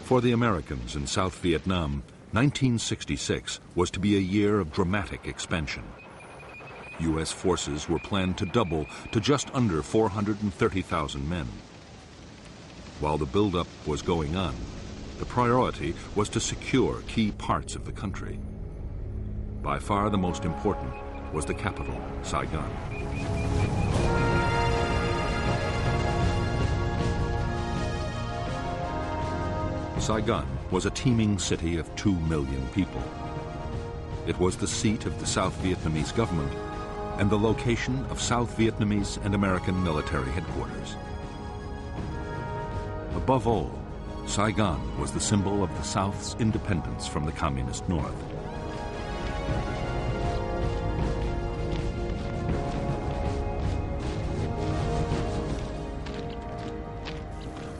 For the Americans in South Vietnam, 1966 was to be a year of dramatic expansion. U.S. forces were planned to double to just under 430,000 men. While the buildup was going on, the priority was to secure key parts of the country. By far the most important was the capital, Saigon. Saigon was a teeming city of 2 million people. It was the seat of the South Vietnamese government and the location of South Vietnamese and American military headquarters. Above all, Saigon was the symbol of the South's independence from the Communist North.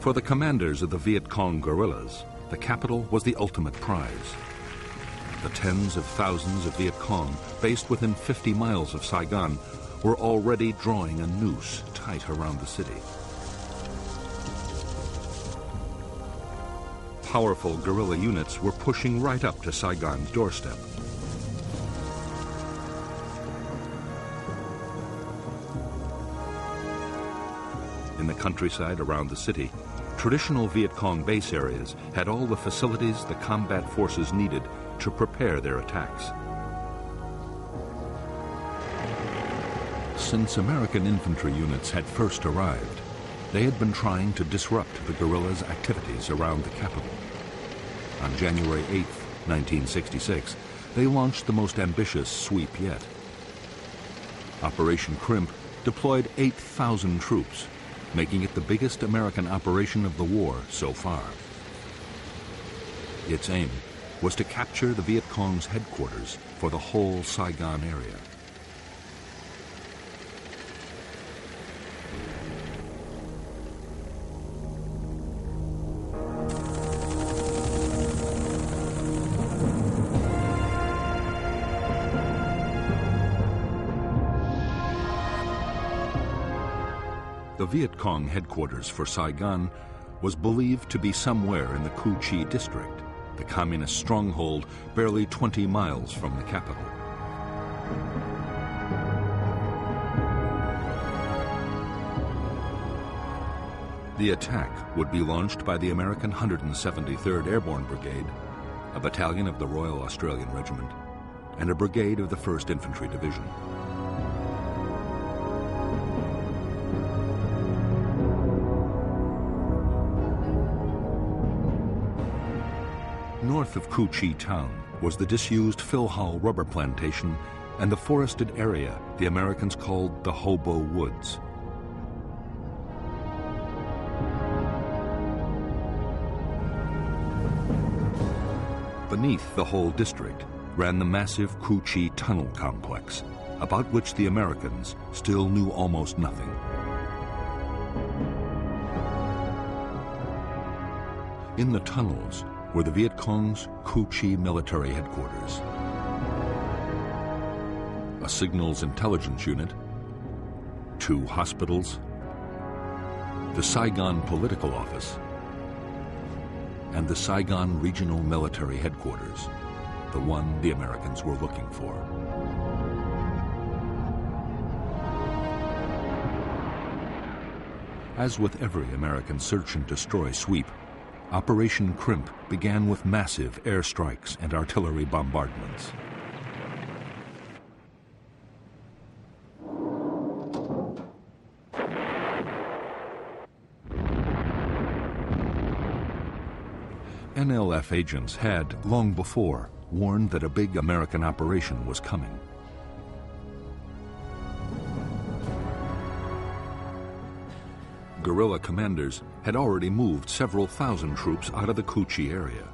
For the commanders of the Vietcong guerrillas, the capital was the ultimate prize. The tens of thousands of Vietcong based within 50 miles of Saigon were already drawing a noose tight around the city. Powerful guerrilla units were pushing right up to Saigon's doorstep. In the countryside around the city, traditional Viet Cong base areas had all the facilities the combat forces needed to prepare their attacks. Since American infantry units had first arrived, they had been trying to disrupt the guerrillas' activities around the capital. On January 8, 1966, they launched the most ambitious sweep yet. Operation Crimp deployed 8,000 troops, making it the biggest American operation of the war so far. Its aim was to capture the Viet Cong's headquarters for the whole Saigon area. The Viet Cong headquarters for Saigon was believed to be somewhere in the Cu Chi district, the communist stronghold barely 20 miles from the capital. The attack would be launched by the American 173rd Airborne Brigade, a battalion of the Royal Australian Regiment, and a brigade of the 1st Infantry Division. North of Cu Chi town was the disused Philhall rubber plantation and the forested area the Americans called the Hobo Woods. Beneath the whole district ran the massive Cu Chi tunnel complex, about which the Americans still knew almost nothing. In the tunnels were the Viet Cong's Cu Chi military headquarters, a signals intelligence unit, 2 hospitals, the Saigon political office, and the Saigon regional military headquarters, the one the Americans were looking for. As with every American search and destroy sweep, Operation Crimp began with massive airstrikes and artillery bombardments. NLF agents had, long before, warned that a big American operation was coming. Guerrilla commanders had already moved several thousand troops out of the Cu Chi area.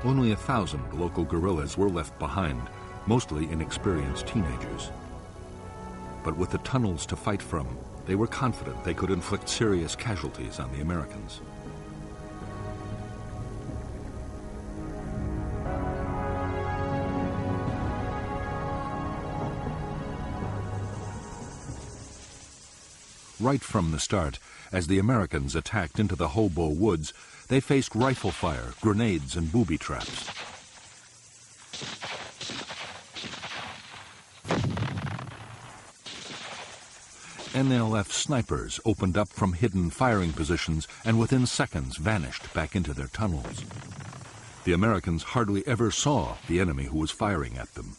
Only 1,000 local guerrillas were left behind, mostly inexperienced teenagers. But with the tunnels to fight from, they were confident they could inflict serious casualties on the Americans. Right from the start, as the Americans attacked into the hobo woods, they faced rifle fire, grenades, and booby traps. NLF snipers opened up from hidden firing positions and within seconds vanished back into their tunnels. The Americans hardly ever saw the enemy who was firing at them.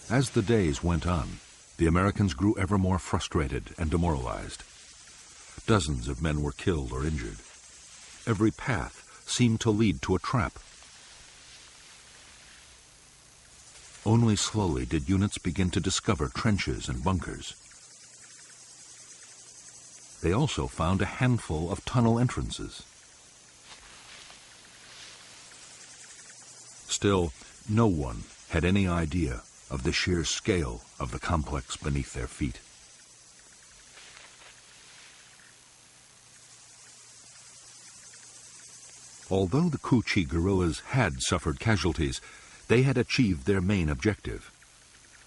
As the days went on, the Americans grew ever more frustrated and demoralized. Dozens of men were killed or injured. Every path seemed to lead to a trap. Only slowly did units begin to discover trenches and bunkers. They also found a handful of tunnel entrances. Still, no one had any idea of the sheer scale of the complex beneath their feet. Although the Ku Chi guerrillas had suffered casualties, they had achieved their main objective.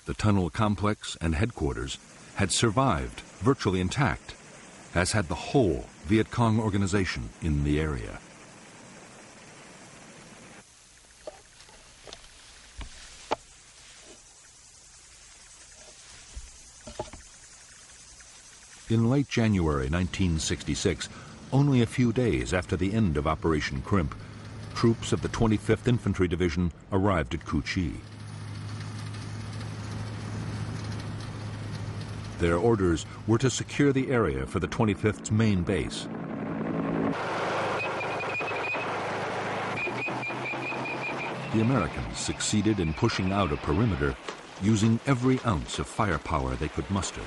The tunnel complex and headquarters had survived virtually intact, as had the whole Vietcong organization in the area. In late January 1966, only a few days after the end of Operation Crimp, troops of the 25th Infantry Division arrived at Ku Chi. Their orders were to secure the area for the 25th's main base. The Americans succeeded in pushing out a perimeter using every ounce of firepower they could muster.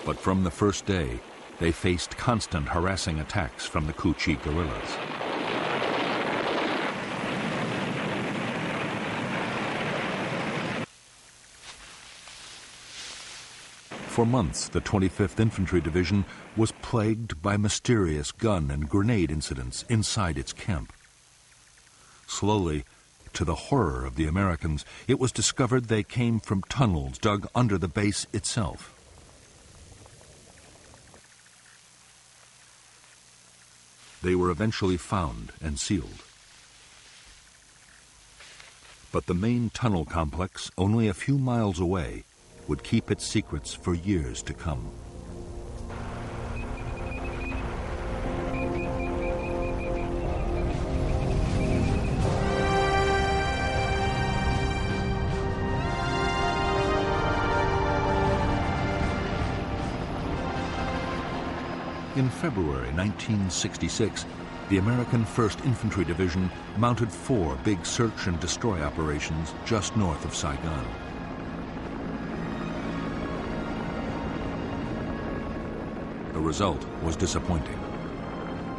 But from the first day, they faced constant harassing attacks from the Ku Chi guerrillas. For months, the 25th Infantry Division was plagued by mysterious gun and grenade incidents inside its camp. Slowly, to the horror of the Americans, it was discovered they came from tunnels dug under the base itself. They were eventually found and sealed. But the main tunnel complex, only a few miles away, would keep its secrets for years to come. In February 1966, the American 1st Infantry Division mounted 4 big search and destroy operations just north of Saigon. The result was disappointing.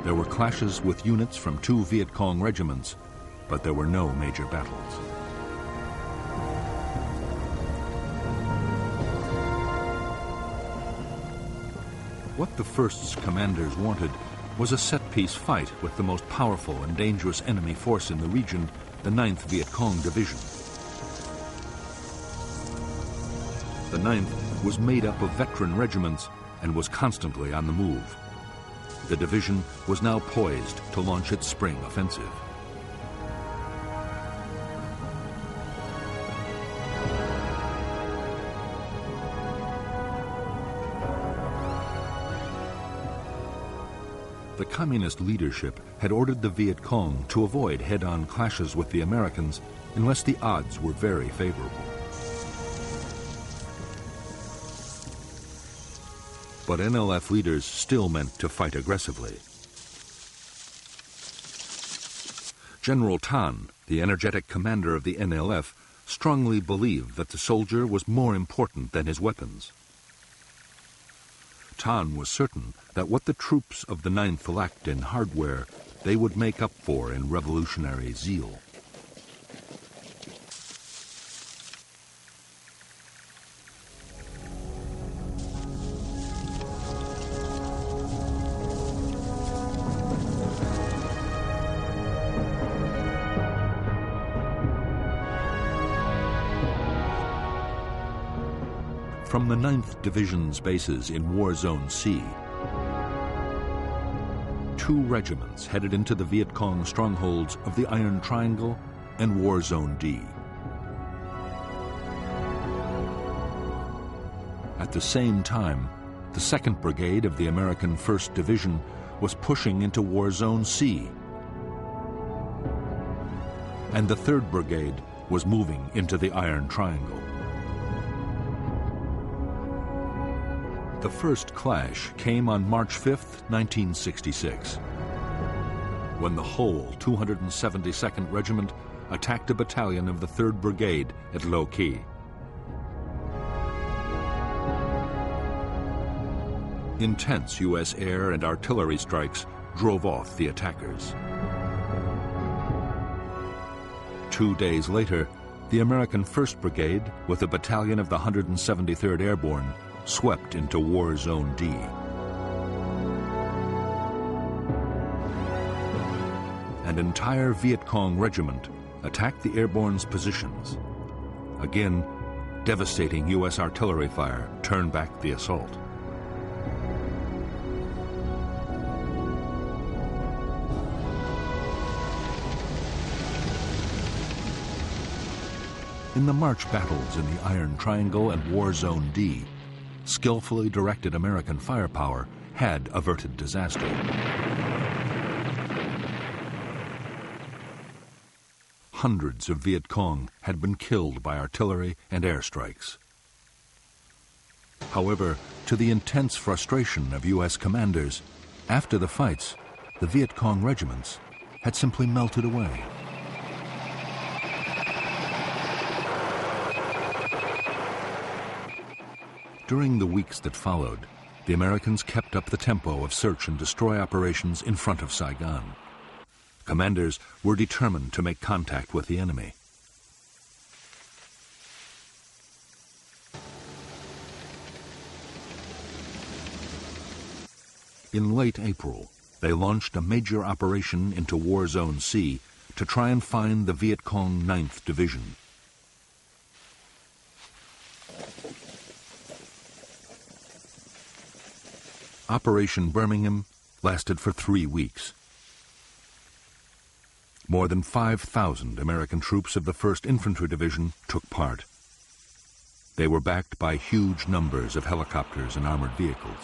There were clashes with units from 2 Viet Cong regiments, but there were no major battles. What the 1st's commanders wanted was a set-piece fight with the most powerful and dangerous enemy force in the region, the 9th Viet Cong Division. The 9th was made up of veteran regiments and was constantly on the move. The division was now poised to launch its spring offensive. The communist leadership had ordered the Viet Cong to avoid head-on clashes with the Americans unless the odds were very favorable. But NLF leaders still meant to fight aggressively. General Tan, the energetic commander of the NLF, strongly believed that the soldier was more important than his weapons. Tan was certain that what the troops of the 9th lacked in hardware, they would make up for in revolutionary zeal. From the 9th Division's bases in War Zone C, 2 regiments headed into the Vietcong strongholds of the Iron Triangle and War Zone D. At the same time, the 2nd Brigade of the American 1st Division was pushing into War Zone C, and the 3rd Brigade was moving into the Iron Triangle. The first clash came on March 5, 1966, when the whole 272nd Regiment attacked a battalion of the 3rd Brigade at Lo Qui. Intense U.S. air and artillery strikes drove off the attackers. 2 days later, the American 1st Brigade, with a battalion of the 173rd Airborne, swept into War Zone D. An entire Vietcong regiment attacked the airborne's positions. Again, devastating U.S. artillery fire turned back the assault. In the March battles in the Iron Triangle and War Zone D, skillfully directed American firepower had averted disaster. Hundreds of Viet Cong had been killed by artillery and airstrikes. However, to the intense frustration of U.S. commanders, after the fights, the Viet Cong regiments had simply melted away. During the weeks that followed, the Americans kept up the tempo of search and destroy operations in front of Saigon. Commanders were determined to make contact with the enemy. In late April, they launched a major operation into War Zone C to try and find the Viet Cong 9th Division. Operation Birmingham lasted for 3 weeks. More than 5,000 American troops of the 1st Infantry Division took part. They were backed by huge numbers of helicopters and armored vehicles.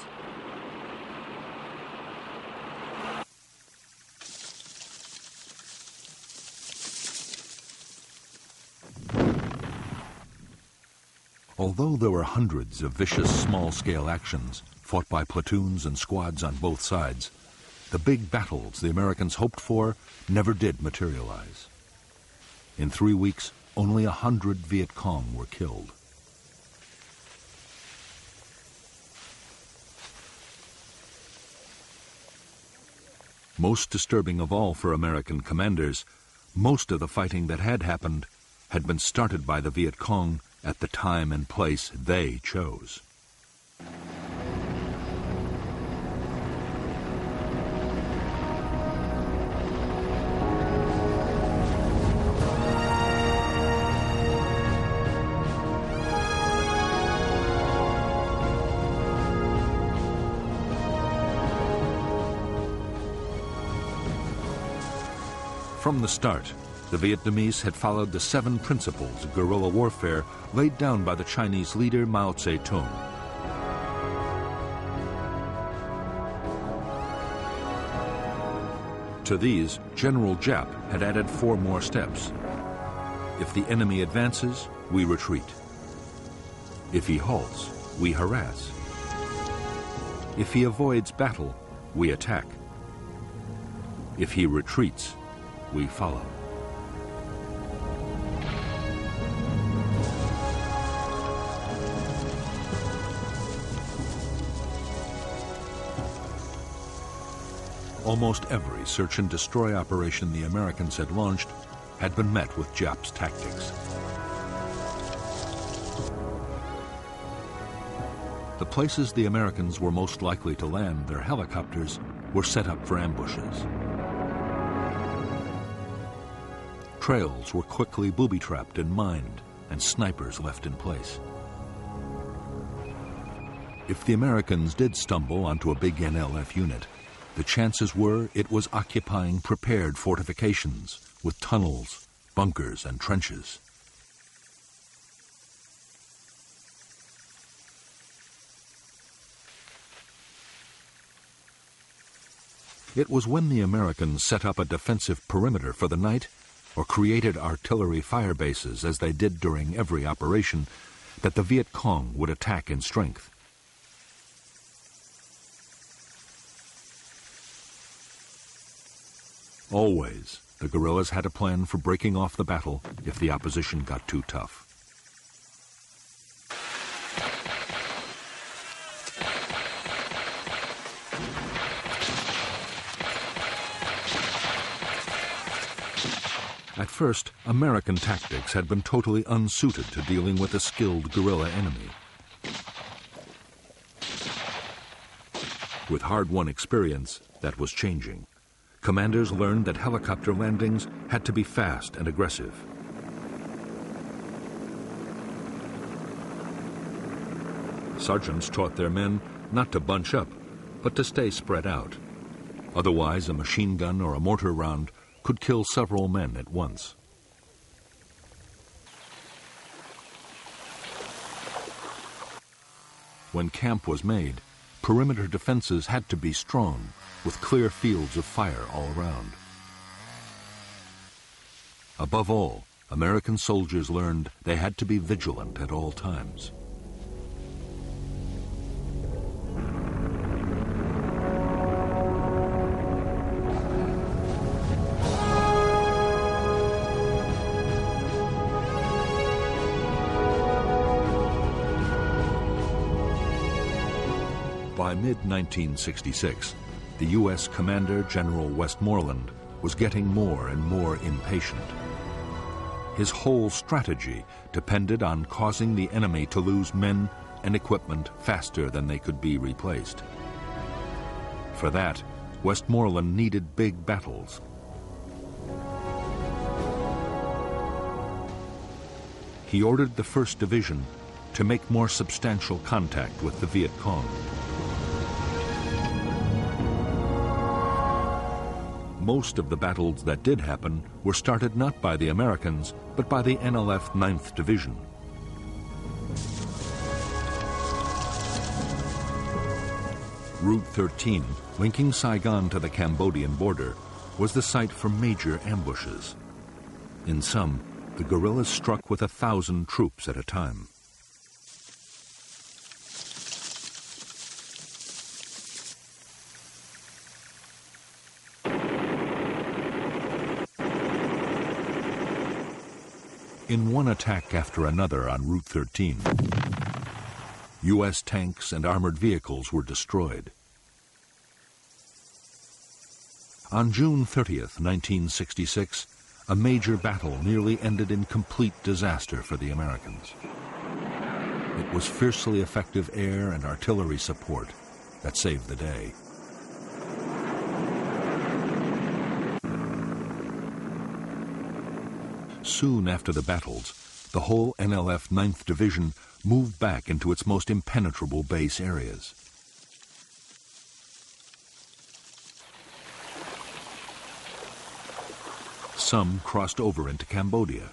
Although there were hundreds of vicious small-scale actions fought by platoons and squads on both sides, the big battles the Americans hoped for never did materialize. In 3 weeks, only 100 Viet Cong were killed. Most disturbing of all for American commanders, most of the fighting that had happened had been started by the Viet Cong at the time and place they chose. From the start, the Vietnamese had followed the 7 principles of guerrilla warfare laid down by the Chinese leader Mao Zedong. To these, General Giap had added 4 more steps. If the enemy advances, we retreat. If he halts, we harass. If he avoids battle, we attack. If he retreats, we follow. Almost every search and destroy operation the Americans had launched had been met with Giap's tactics. The places the Americans were most likely to land their helicopters were set up for ambushes. Trails were quickly booby-trapped and mined, and snipers left in place. If the Americans did stumble onto a big NLF unit, the chances were it was occupying prepared fortifications with tunnels, bunkers, and trenches. It was when the Americans set up a defensive perimeter for the night or created artillery fire bases, as they did during every operation, that the Viet Cong would attack in strength. Always, the guerrillas had a plan for breaking off the battle if the opposition got too tough. At first, American tactics had been totally unsuited to dealing with a skilled guerrilla enemy. With hard-won experience, that was changing. Commanders learned that helicopter landings had to be fast and aggressive. Sergeants taught their men not to bunch up, but to stay spread out. Otherwise, a machine gun or a mortar round could kill several men at once. When camp was made, perimeter defenses had to be strong, with clear fields of fire all around. Above all, American soldiers learned they had to be vigilant at all times. By mid-1966, the U.S. Commander General Westmoreland was getting more and more impatient. His whole strategy depended on causing the enemy to lose men and equipment faster than they could be replaced. For that, Westmoreland needed big battles. He ordered the 1st Division to make more substantial contact with the Viet Cong. Most of the battles that did happen were started not by the Americans, but by the NLF 9th Division. Route 13, linking Saigon to the Cambodian border, was the site for major ambushes. In some, the guerrillas struck with 1,000 troops at a time. In one attack after another on Route 13, U.S. tanks and armored vehicles were destroyed. On June 30th, 1966, a major battle nearly ended in complete disaster for the Americans. It was fiercely effective air and artillery support that saved the day. Soon after the battles, the whole NLF 9th Division moved back into its most impenetrable base areas. Some crossed over into Cambodia.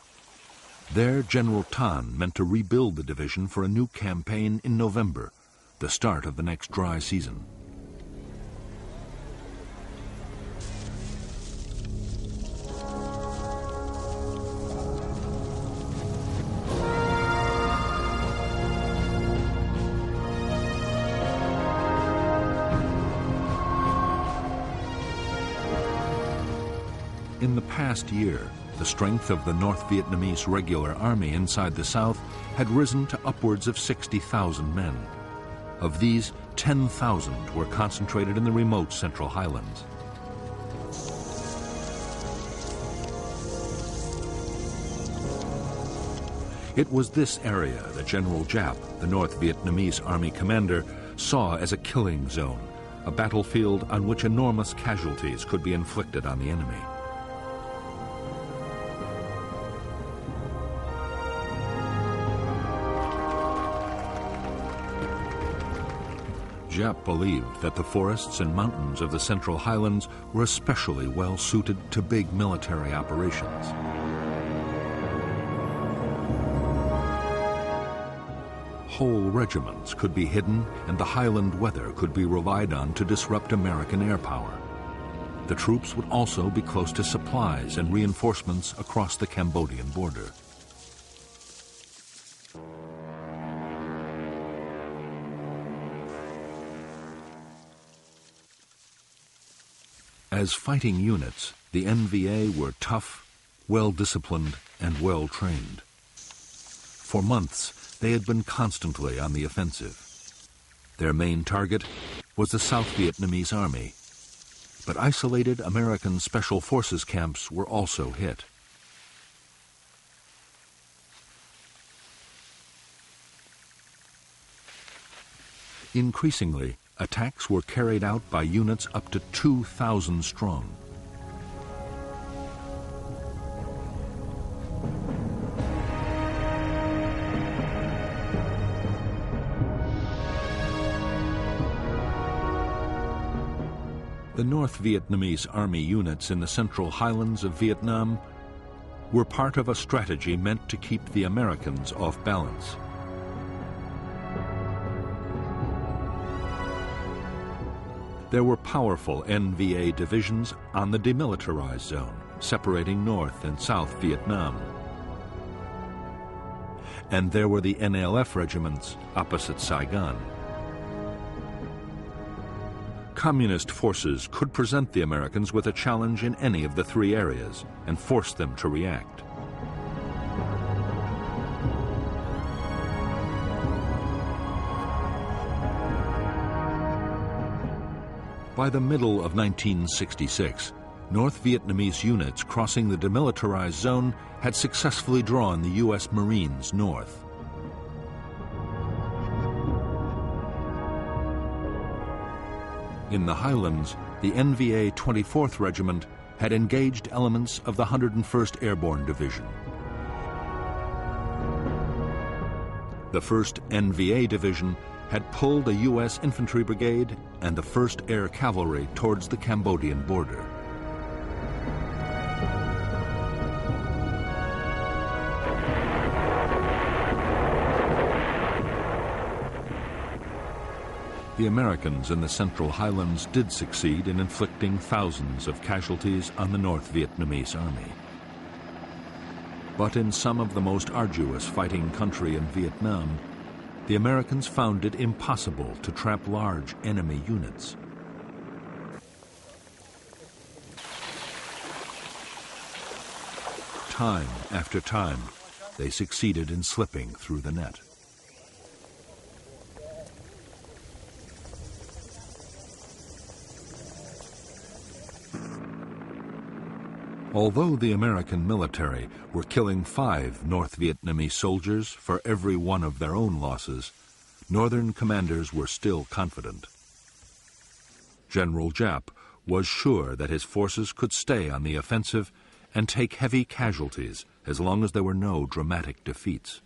There, General Tan meant to rebuild the division for a new campaign in November, the start of the next dry season. In the past year, the strength of the North Vietnamese regular army inside the South had risen to upwards of 60,000 men. Of these, 10,000 were concentrated in the remote Central Highlands. It was this area that General Giap, the North Vietnamese army commander, saw as a killing zone, a battlefield on which enormous casualties could be inflicted on the enemy. Jap believed that the forests and mountains of the Central Highlands were especially well suited to big military operations. Whole regiments could be hidden, and the highland weather could be relied on to disrupt American air power. The troops would also be close to supplies and reinforcements across the Cambodian border. As fighting units, the NVA were tough, well-disciplined, and well-trained. For months, they had been constantly on the offensive. Their main target was the South Vietnamese Army, but isolated American Special Forces camps were also hit. Increasingly, attacks were carried out by units up to 2,000 strong. The North Vietnamese Army units in the Central Highlands of Vietnam were part of a strategy meant to keep the Americans off balance. There were powerful NVA divisions on the demilitarized zone, separating North and South Vietnam. And there were the NLF regiments opposite Saigon. Communist forces could present the Americans with a challenge in any of the three areas and force them to react. By the middle of 1966, North Vietnamese units crossing the demilitarized zone had successfully drawn the U.S. Marines north. In the Highlands, the NVA 24th Regiment had engaged elements of the 101st Airborne Division. The 1st NVA Division had pulled a U.S. infantry brigade and the 1st Air Cavalry towards the Cambodian border. The Americans in the Central Highlands did succeed in inflicting thousands of casualties on the North Vietnamese Army. But in some of the most arduous fighting country in Vietnam, the Americans found it impossible to trap large enemy units. Time after time, they succeeded in slipping through the net. Although the American military were killing 5 North Vietnamese soldiers for every one of their own losses, Northern commanders were still confident. General Jap was sure that his forces could stay on the offensive and take heavy casualties as long as there were no dramatic defeats.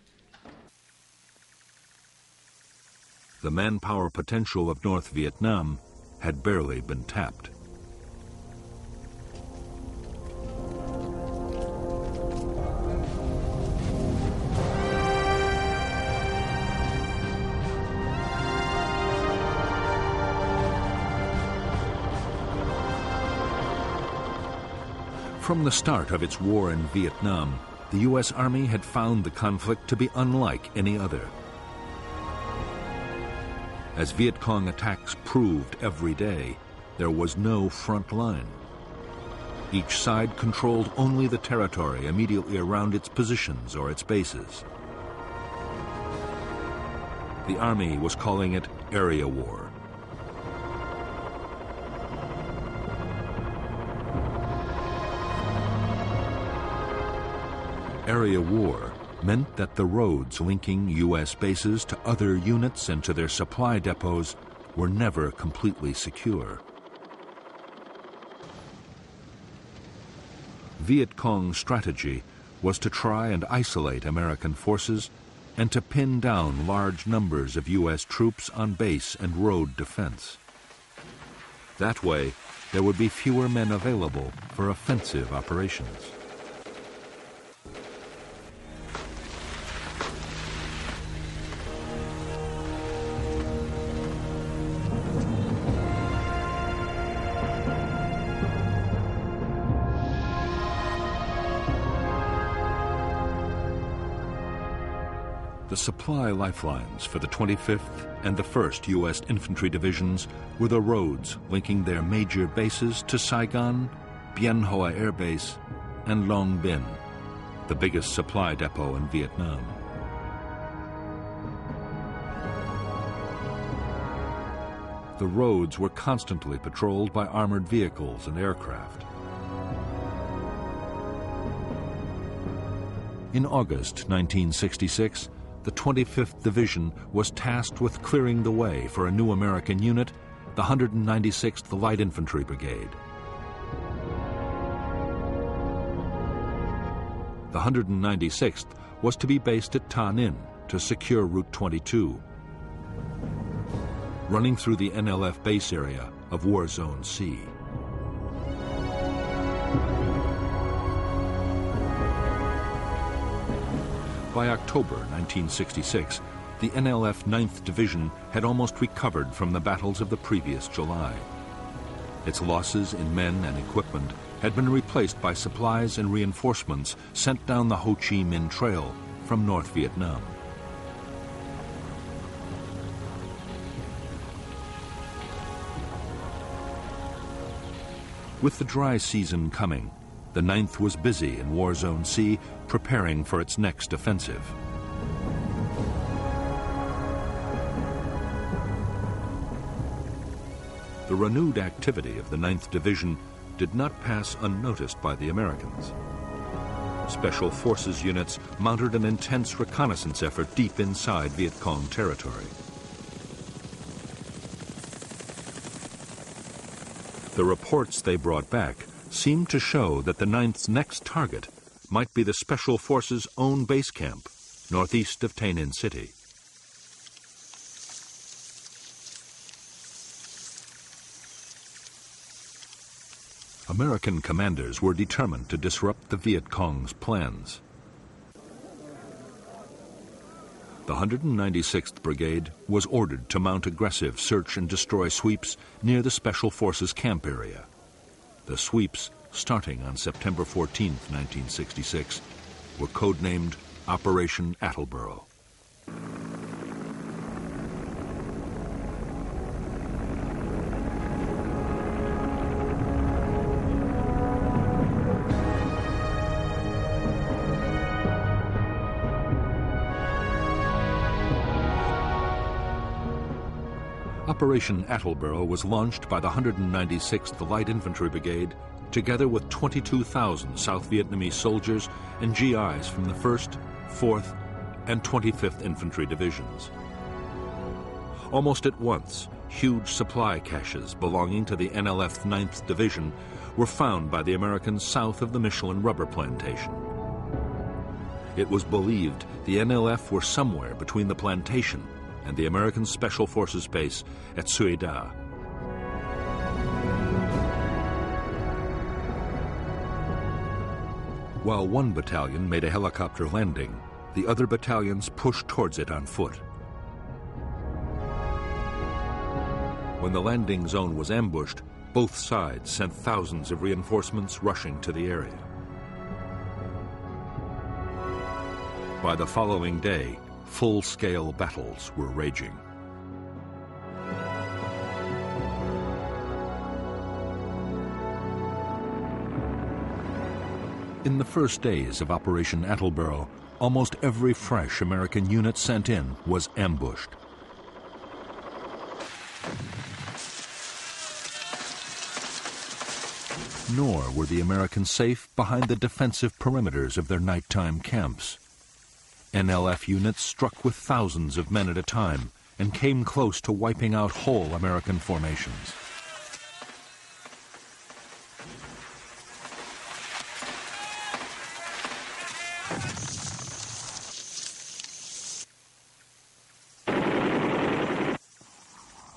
The manpower potential of North Vietnam had barely been tapped. From the start of its war in Vietnam, the U.S. Army had found the conflict to be unlike any other. As Vietcong attacks proved every day, there was no front line. Each side controlled only the territory immediately around its positions or its bases. The Army was calling it area war. Area war meant that the roads linking U.S. bases to other units and to their supply depots were never completely secure. Vietcong's strategy was to try and isolate American forces and to pin down large numbers of U.S. troops on base and road defense. That way, there would be fewer men available for offensive operations. The supply lifelines for the 25th and the 1st U.S. Infantry Divisions were the roads linking their major bases to Saigon, Bien Hoa Air Base, and Long Binh, the biggest supply depot in Vietnam. The roads were constantly patrolled by armored vehicles and aircraft. In August 1966, the 25th Division was tasked with clearing the way for a new American unit, the 196th Light Infantry Brigade. The 196th was to be based at Ta Ninh to secure Route 22, running through the NLF base area of War Zone C. By October 1966, the NLF 9th Division had almost recovered from the battles of the previous July. Its losses in men and equipment had been replaced by supplies and reinforcements sent down the Ho Chi Minh Trail from North Vietnam. With the dry season coming, the 9th was busy in War Zone C preparing for its next offensive. The renewed activity of the 9th Division did not pass unnoticed by the Americans. Special Forces units mounted an intense reconnaissance effort deep inside Vietcong territory. The reports they brought back seemed to show that the 9th's next target might be the Special Forces' own base camp, northeast of Tay Ninh City. American commanders were determined to disrupt the Viet Cong's plans. The 196th Brigade was ordered to mount aggressive search and destroy sweeps near the Special Forces camp area. The sweeps, starting on September 14, 1966, were codenamed Operation Attleboro. Operation Attleboro was launched by the 196th Light Infantry Brigade together with 22,000 South Vietnamese soldiers and GIs from the 1st, 4th, and 25th Infantry Divisions. Almost at once, huge supply caches belonging to the NLF 9th Division were found by the Americans south of the Michelin rubber plantation. It was believed the NLF were somewhere between the plantation and the American Special Forces base at Cedar. While one battalion made a helicopter landing, the other battalions pushed towards it on foot. When the landing zone was ambushed, both sides sent thousands of reinforcements rushing to the area. By the following day, full-scale battles were raging. In the first days of Operation Attleboro, almost every fresh American unit sent in was ambushed. Nor were the Americans safe behind the defensive perimeters of their nighttime camps. NLF units struck with thousands of men at a time and came close to wiping out whole American formations.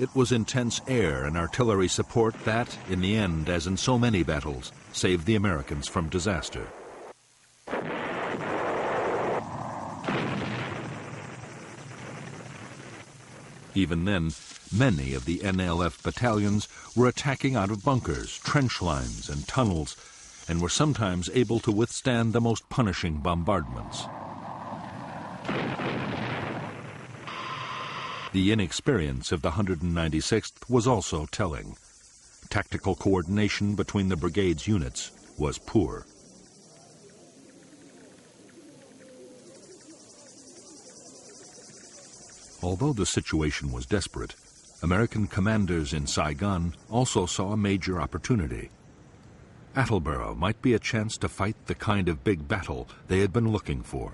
It was intense air and artillery support that, in the end, as in so many battles, saved the Americans from disaster. Even then, many of the NLF battalions were attacking out of bunkers, trench lines, and tunnels, and were sometimes able to withstand the most punishing bombardments. The inexperience of the 196th was also telling. Tactical coordination between the brigade's units was poor. Although the situation was desperate, American commanders in Saigon also saw a major opportunity. Attleboro might be a chance to fight the kind of big battle they had been looking for.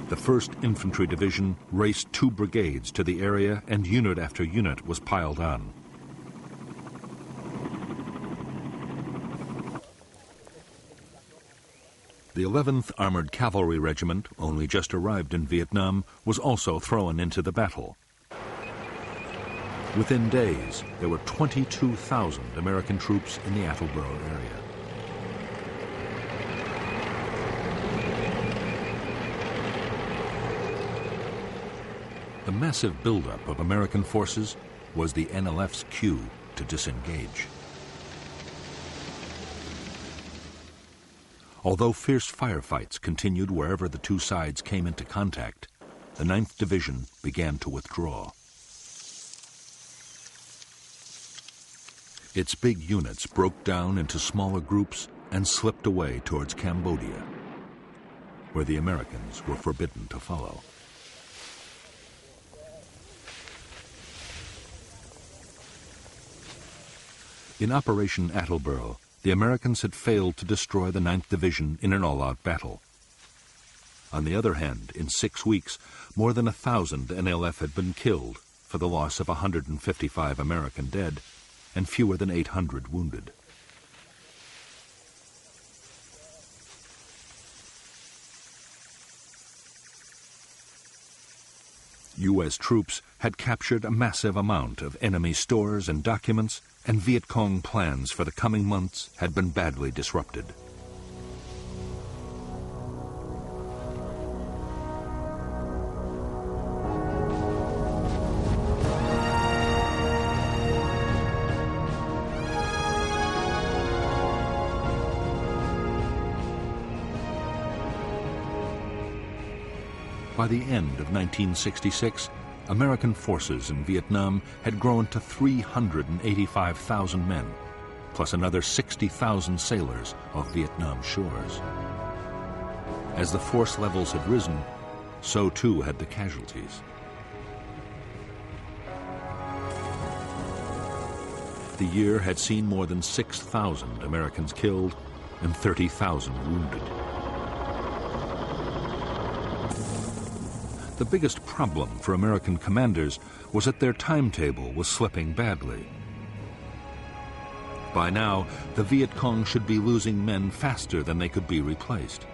The 1st Infantry Division raced 2 brigades to the area, and unit after unit was piled on. The 11th Armored Cavalry Regiment, only just arrived in Vietnam, was also thrown into the battle. Within days, there were 22,000 American troops in the Attleboro area. The massive buildup of American forces was the NLF's cue to disengage. Although fierce firefights continued wherever the two sides came into contact, the 9th Division began to withdraw. Its big units broke down into smaller groups and slipped away towards Cambodia, where the Americans were forbidden to follow. In Operation Attleboro, the Americans had failed to destroy the 9th Division in an all-out battle. On the other hand, in 6 weeks, more than 1,000 NLF had been killed, for the loss of 155 American dead and fewer than 800 wounded. U.S. troops had captured a massive amount of enemy stores and documents, and Vietcong plans for the coming months had been badly disrupted. By the end of 1966, American forces in Vietnam had grown to 385,000 men, plus another 60,000 sailors off Vietnam shores. As the force levels had risen, so too had the casualties. The year had seen more than 6,000 Americans killed and 30,000 wounded. The biggest problem for American commanders was that their timetable was slipping badly. By now, the Viet Cong should be losing men faster than they could be replaced.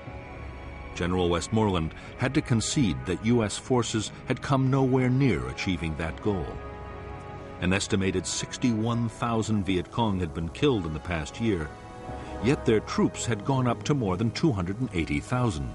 General Westmoreland had to concede that U.S. forces had come nowhere near achieving that goal. An estimated 61,000 Viet Cong had been killed in the past year, yet their troops had gone up to more than 280,000.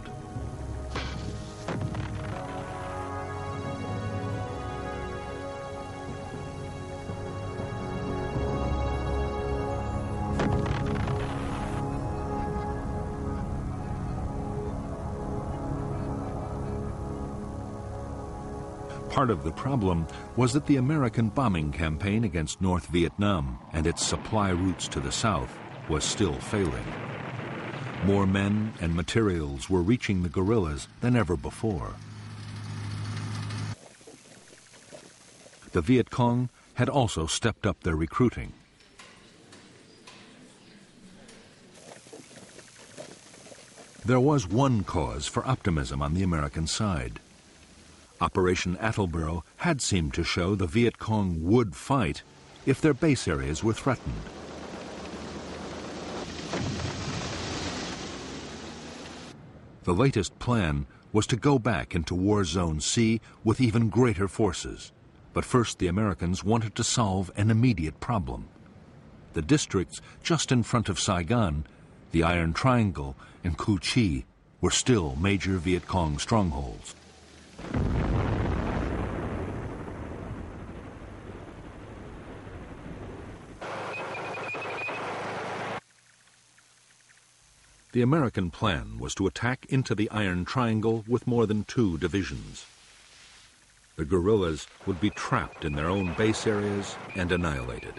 Part of the problem was that the American bombing campaign against North Vietnam and its supply routes to the south was still failing. More men and materials were reaching the guerrillas than ever before. The Viet Cong had also stepped up their recruiting. There was one cause for optimism on the American side. Operation Attleboro had seemed to show the Viet Cong would fight if their base areas were threatened. The latest plan was to go back into War Zone C with even greater forces. But first the Americans wanted to solve an immediate problem. The districts just in front of Saigon, the Iron Triangle and Cu Chi, were still major Viet Cong strongholds. The American plan was to attack into the Iron Triangle with more than 2 divisions. The guerrillas would be trapped in their own base areas and annihilated.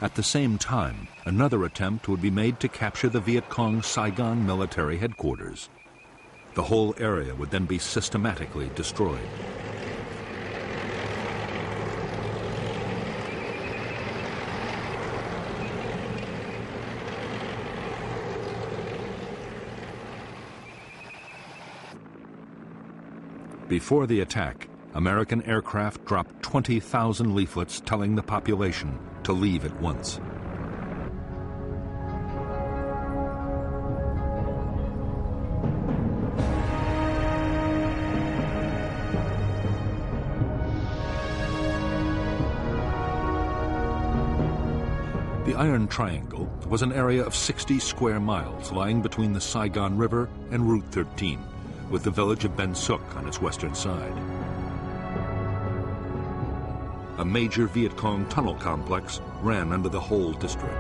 At the same time, another attempt would be made to capture the Viet Cong Saigon military headquarters. The whole area would then be systematically destroyed. Before the attack, American aircraft dropped 20,000 leaflets telling the population to leave at once. The Iron Triangle was an area of 60 square miles lying between the Saigon River and Route 13, with the village of Ben Suc on its western side. A major Viet Cong tunnel complex ran under the whole district.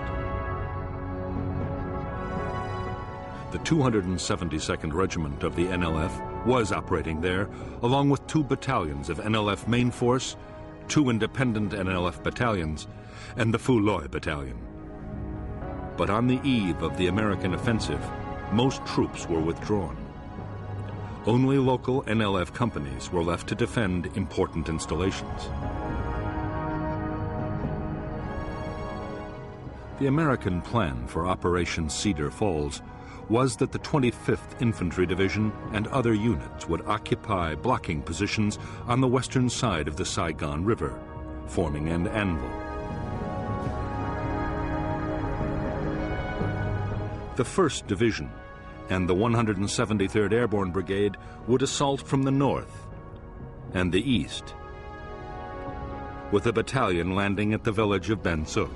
The 272nd Regiment of the NLF was operating there, along with 2 battalions of NLF Main Force, 2 independent NLF battalions, and the Phu Loi Battalion. But on the eve of the American offensive, most troops were withdrawn. Only local NLF companies were left to defend important installations. The American plan for Operation Cedar Falls was that the 25th Infantry Division and other units would occupy blocking positions on the western side of the Saigon River, forming an anvil. The 1st Division and the 173rd Airborne Brigade would assault from the north and the east, with a battalion landing at the village of Ben Suc.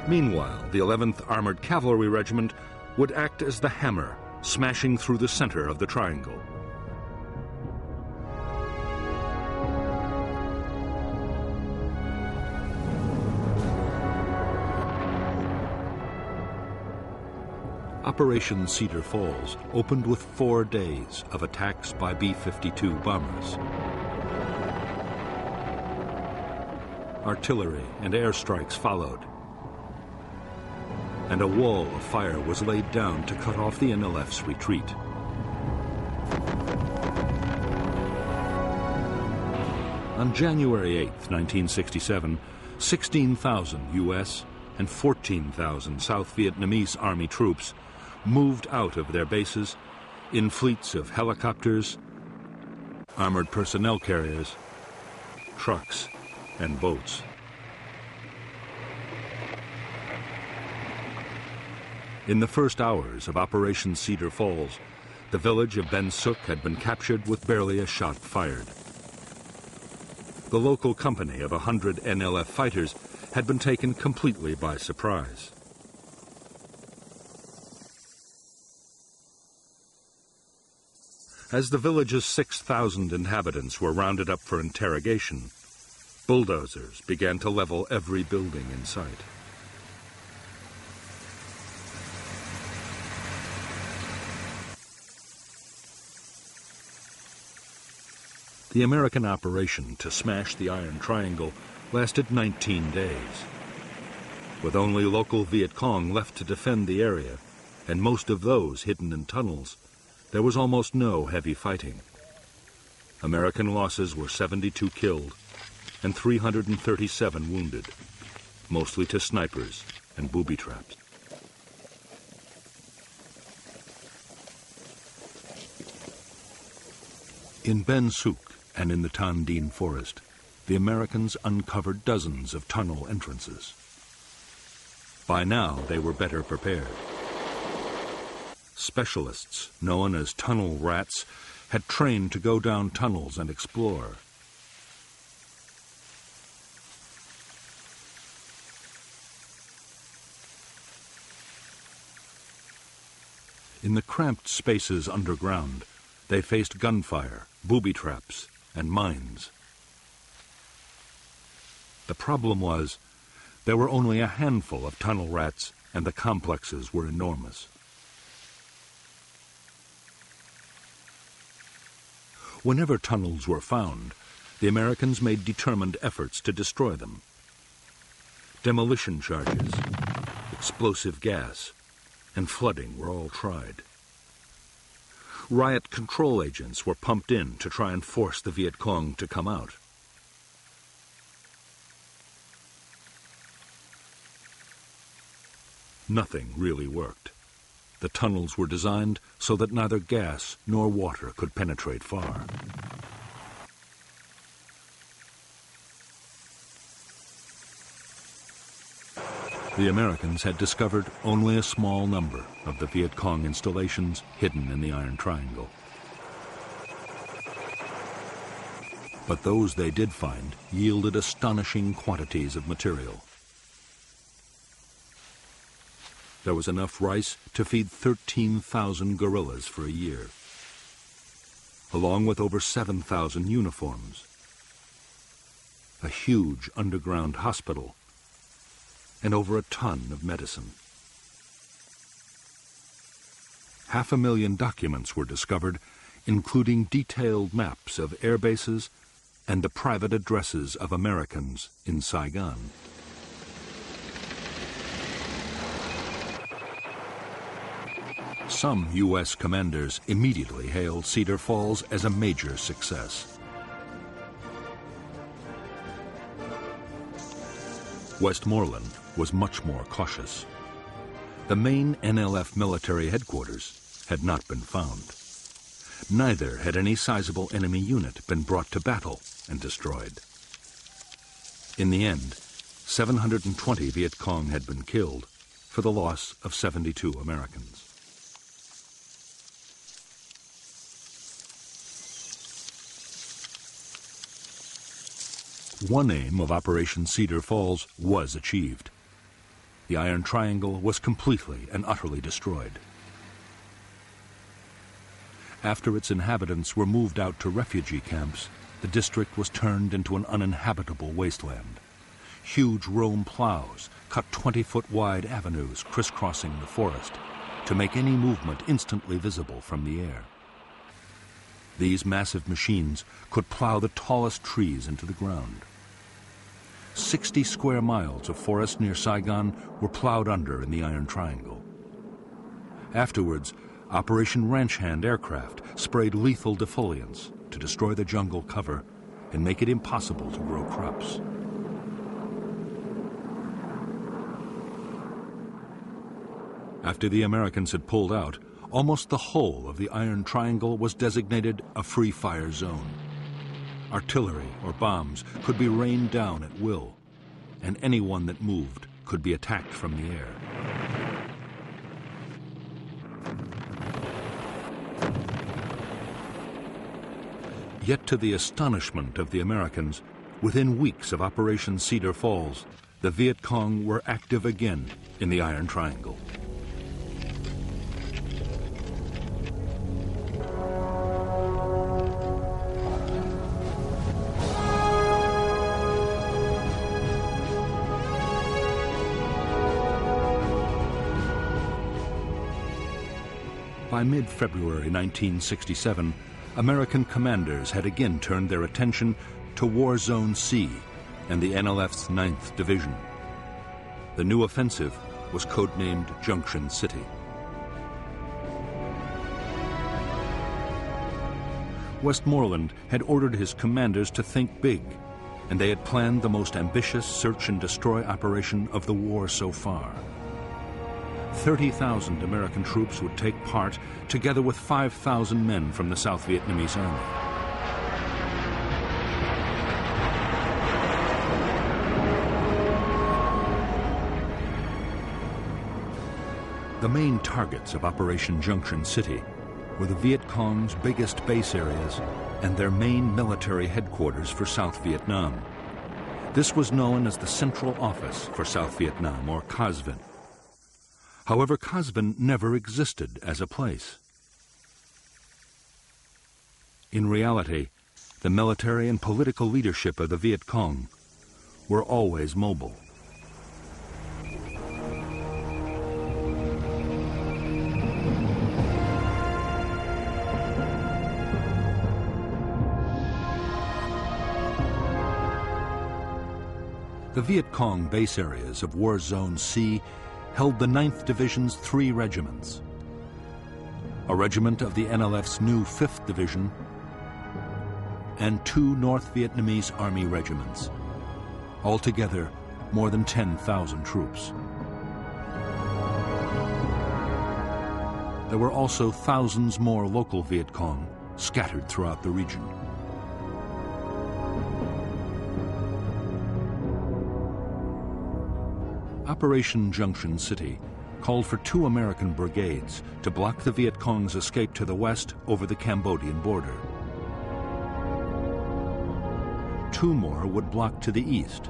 Meanwhile, the 11th Armored Cavalry Regiment would act as the hammer, smashing through the center of the triangle. Operation Cedar Falls opened with 4 days of attacks by B-52 bombers. Artillery and airstrikes followed, and a wall of fire was laid down to cut off the NLF's retreat. On January 8, 1967, 16,000 U.S. and 14,000 South Vietnamese Army troops moved out of their bases in fleets of helicopters, armored personnel carriers, trucks, and boats. In the first hours of Operation Cedar Falls, the village of Ben Suc had been captured with barely a shot fired. The local company of 100 NLF fighters had been taken completely by surprise. As the village's 6,000 inhabitants were rounded up for interrogation, bulldozers began to level every building in sight. The American operation to smash the Iron Triangle lasted 19 days. With only local Viet Cong left to defend the area, and most of those hidden in tunnels, there was almost no heavy fighting. American losses were 72 killed and 337 wounded, mostly to snipers and booby traps. In Ben Suc and in the Tan Dien forest, the Americans uncovered dozens of tunnel entrances. By now, they were better prepared. Specialists, known as tunnel rats, had trained to go down tunnels and explore. In the cramped spaces underground, they faced gunfire, booby traps, and mines. The problem was, there were only a handful of tunnel rats, and the complexes were enormous. Whenever tunnels were found, the Americans made determined efforts to destroy them. Demolition charges, explosive gas, and flooding were all tried. Riot control agents were pumped in to try and force the Vietcong to come out. Nothing really worked. The tunnels were designed so that neither gas nor water could penetrate far. The Americans had discovered only a small number of the Vietcong installations hidden in the Iron Triangle. But those they did find yielded astonishing quantities of material. There was enough rice to feed 13,000 guerrillas for a year, along with over 7,000 uniforms, a huge underground hospital, and over a ton of medicine. 500,000 documents were discovered, including detailed maps of air bases and the private addresses of Americans in Saigon. Some U.S. commanders immediately hailed Cedar Falls as a major success. Westmoreland was much more cautious. The main NLF military headquarters had not been found. Neither had any sizable enemy unit been brought to battle and destroyed. In the end, 720 Viet Cong had been killed for the loss of 72 Americans. One aim of Operation Cedar Falls was achieved. The Iron Triangle was completely and utterly destroyed. After its inhabitants were moved out to refugee camps, the district was turned into an uninhabitable wasteland. Huge Rome plows cut 20-foot-wide avenues crisscrossing the forest to make any movement instantly visible from the air. These massive machines could plow the tallest trees into the ground. 60 square miles of forest near Saigon were plowed under in the Iron Triangle. Afterwards, Operation Ranch Hand aircraft sprayed lethal defoliants to destroy the jungle cover and make it impossible to grow crops. After the Americans had pulled out, almost the whole of the Iron Triangle was designated a free fire zone. Artillery or bombs could be rained down at will, and anyone that moved could be attacked from the air. Yet to the astonishment of the Americans, within weeks of Operation Cedar Falls, the Viet Cong were active again in the Iron Triangle. By mid-February 1967, American commanders had again turned their attention to War Zone C and the NLF's 9th Division. The new offensive was codenamed Junction City. Westmoreland had ordered his commanders to think big, and they had planned the most ambitious search and destroy operation of the war so far. 30,000 American troops would take part, together with 5,000 men from the South Vietnamese Army. The main targets of Operation Junction City were the Viet Cong's biggest base areas and their main military headquarters for South Vietnam. This was known as the Central Office for South Vietnam, or Cas Vinh. However, Cas Vinh never existed as a place. In reality, the military and political leadership of the Viet Cong were always mobile. The Viet Cong base areas of War Zone C held the 9th Division's 3 regiments, a regiment of the NLF's new 5th Division, and 2 North Vietnamese Army regiments, altogether more than 10,000 troops. There were also thousands more local Viet Cong scattered throughout the region. Operation Junction City called for 2 American brigades to block the Viet Cong's escape to the west over the Cambodian border. 2 more would block to the east.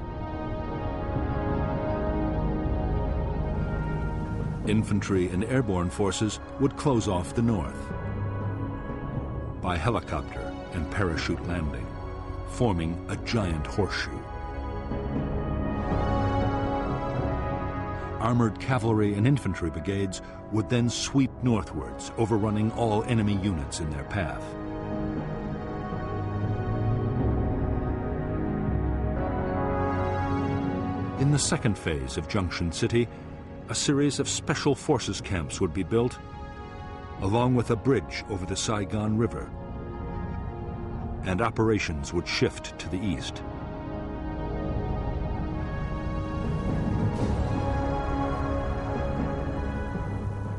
Infantry and airborne forces would close off the north by helicopter and parachute landing, forming a giant horseshoe. Armored cavalry and infantry brigades would then sweep northwards, overrunning all enemy units in their path. In the second phase of Junction City, a series of special forces camps would be built, along with a bridge over the Saigon River, and operations would shift to the east.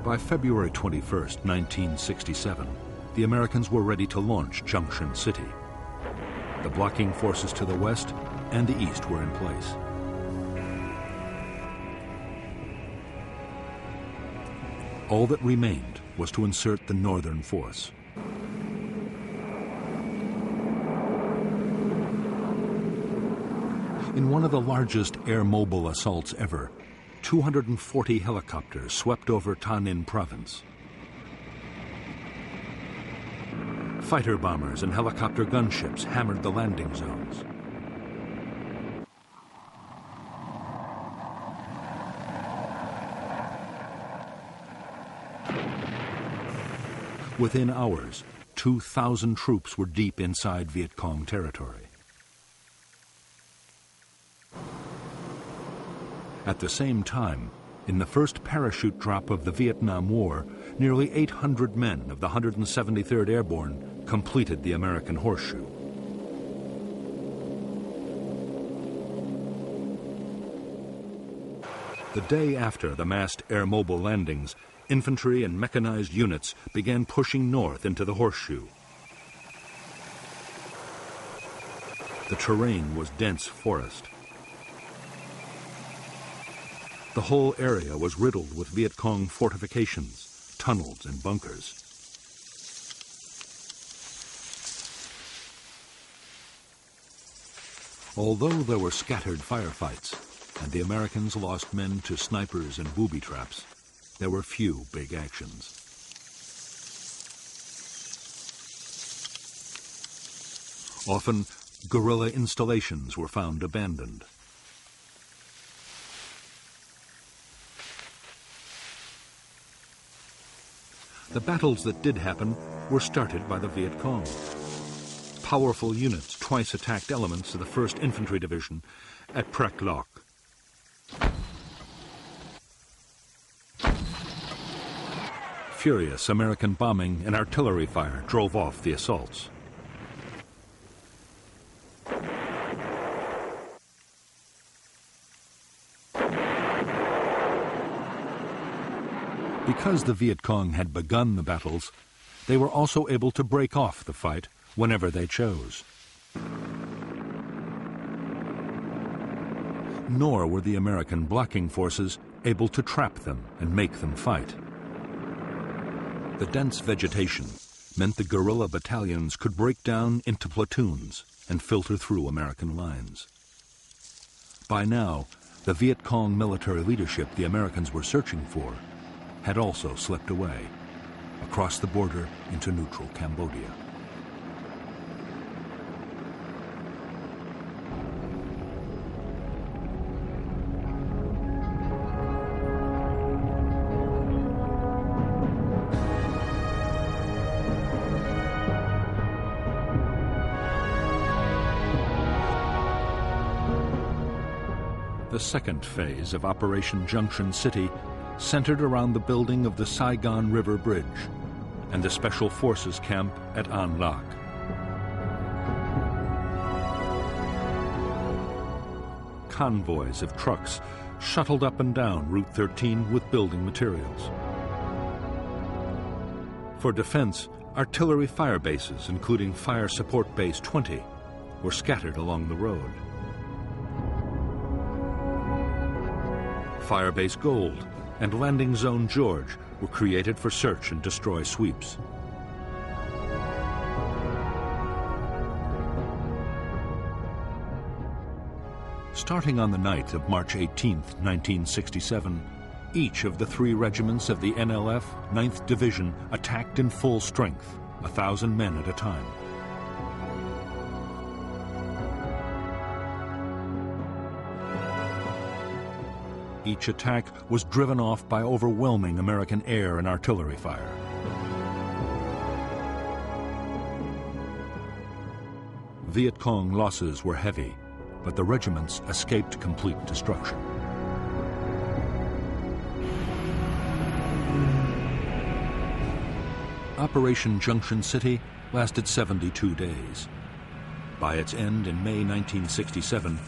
By February 21st, 1967, the Americans were ready to launch Junction City. The blocking forces to the west and the east were in place. All that remained was to insert the northern force. In one of the largest air-mobile assaults ever, 240 helicopters swept over Thanh Ninh province. Fighter bombers and helicopter gunships hammered the landing zones. Within hours, 2,000 troops were deep inside Viet Cong territory. At the same time, in the first parachute drop of the Vietnam War, nearly 800 men of the 173rd Airborne completed the American Horseshoe. The day after the massed air-mobile landings, infantry and mechanized units began pushing north into the Horseshoe. The terrain was dense forest. The whole area was riddled with Viet Cong fortifications, tunnels, and bunkers. Although there were scattered firefights, and the Americans lost men to snipers and booby traps, there were few big actions. Often, guerrilla installations were found abandoned. The battles that did happen were started by the Viet Cong. Powerful units twice attacked elements of the 1st Infantry Division at Prek Lok. Furious American bombing and artillery fire drove off the assaults. Because the Viet Cong had begun the battles, they were also able to break off the fight whenever they chose. Nor were the American blocking forces able to trap them and make them fight. The dense vegetation meant the guerrilla battalions could break down into platoons and filter through American lines. By now, the Viet Cong military leadership the Americans were searching for had also slipped away, across the border into neutral Cambodia. The second phase of Operation Junction City centered around the building of the Saigon River Bridge and the Special Forces camp at An Lac. Convoys of trucks shuttled up and down Route 13 with building materials. For defense, artillery fire bases, including Fire Support Base 20, were scattered along the road. Firebase Gold and Landing Zone George were created for search and destroy sweeps. Starting on the night of March 18, 1967, each of the 3 regiments of the NLF 9th Division attacked in full strength, 1,000 men at a time. Each attack was driven off by overwhelming American air and artillery fire. Viet Cong losses were heavy, but the regiments escaped complete destruction. Operation Junction City lasted 72 days. By its end in May 1967,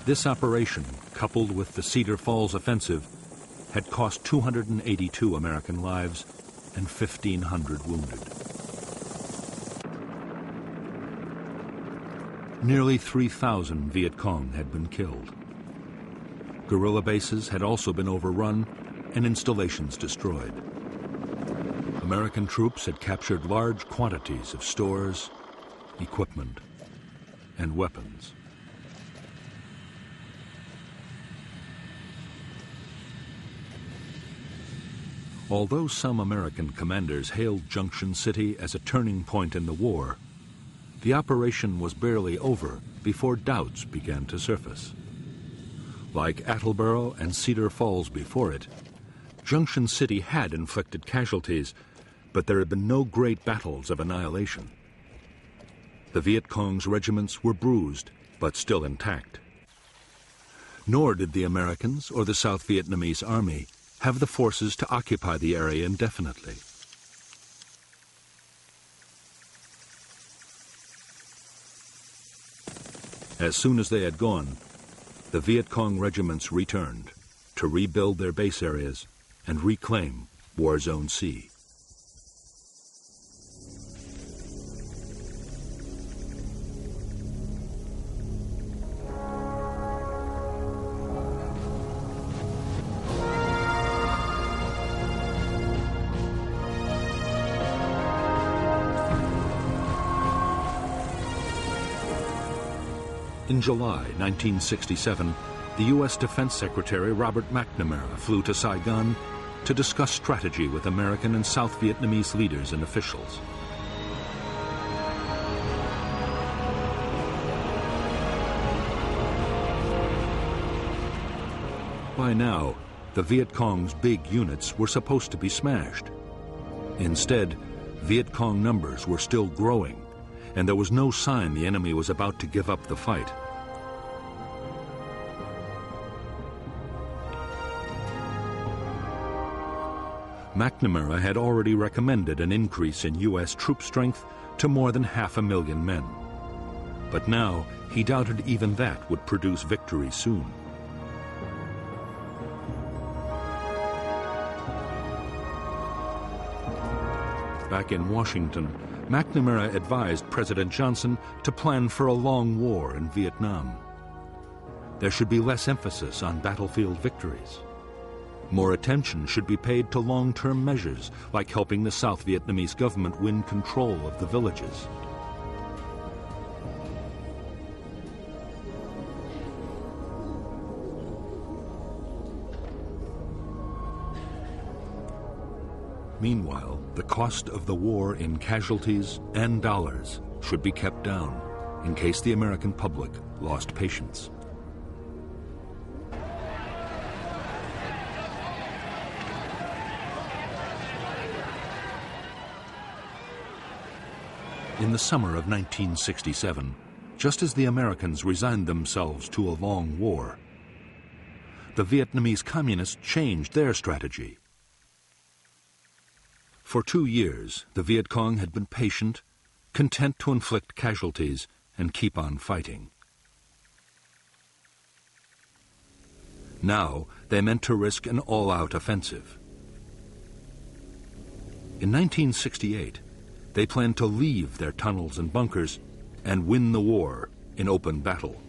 this operation, coupled with the Cedar Falls offensive, had cost 282 American lives and 1,500 wounded. Nearly 3,000 Viet Cong had been killed. Guerrilla bases had also been overrun and installations destroyed. American troops had captured large quantities of stores, equipment, and weapons. Although some American commanders hailed Junction City as a turning point in the war, the operation was barely over before doubts began to surface. Like Attleboro and Cedar Falls before it, Junction City had inflicted casualties, but there had been no great battles of annihilation. The Viet Cong's regiments were bruised, but still intact. Nor did the Americans or the South Vietnamese Army have the forces to occupy the area indefinitely. As soon as they had gone, the Viet Cong regiments returned to rebuild their base areas and reclaim War Zone C. In July 1967, the U.S. Defense Secretary Robert McNamara flew to Saigon to discuss strategy with American and South Vietnamese leaders and officials. By now, the Viet Cong's big units were supposed to be smashed. Instead, Viet Cong numbers were still growing, and there was no sign the enemy was about to give up the fight. McNamara had already recommended an increase in U.S. troop strength to more than 500,000 men. But now, he doubted even that would produce victory soon. Back in Washington, McNamara advised President Johnson to plan for a long war in Vietnam. There should be less emphasis on battlefield victories. More attention should be paid to long-term measures, like helping the South Vietnamese government win control of the villages. Meanwhile, the cost of the war in casualties and dollars should be kept down in case the American public lost patience. In the summer of 1967, just as the Americans resigned themselves to a long war, the Vietnamese communists changed their strategy. For 2 years, the Viet Cong had been patient, content to inflict casualties and keep on fighting. Now, they meant to risk an all-out offensive. In 1968, they planned to leave their tunnels and bunkers and win the war in open battle.